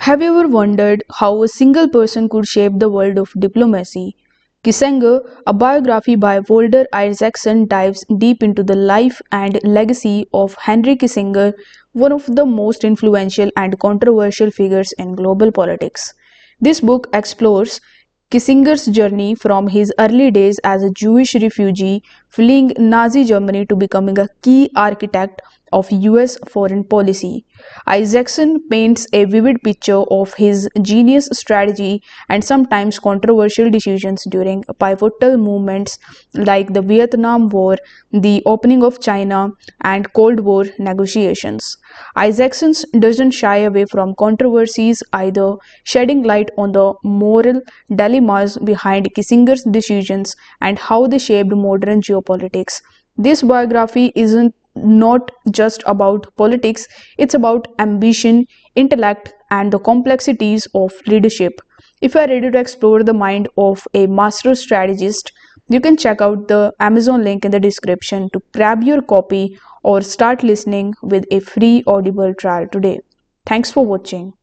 Have you ever wondered how a single person could shape the world of diplomacy? Kissinger, a biography by Walter Isaacson, dives deep into the life and legacy of Henry Kissinger, one of the most influential and controversial figures in global politics. This book explores Kissinger's journey from his early days as a Jewish refugee fleeing Nazi Germany to becoming a key architect of US foreign policy. Isaacson paints a vivid picture of his genius strategy and sometimes controversial decisions during pivotal movements like the Vietnam War, the opening of China, and Cold War negotiations. Isaacson doesn't shy away from controversies either, shedding light on the moral dilemmas behind Kissinger's decisions and how they shaped modern geopolitics. This biography isn't not just about politics, it's about ambition, intellect, and the complexities of leadership. If you are ready to explore the mind of a master strategist, you can check out the Amazon link in the description to grab your copy or start listening with a free Audible trial today. Thanks for watching.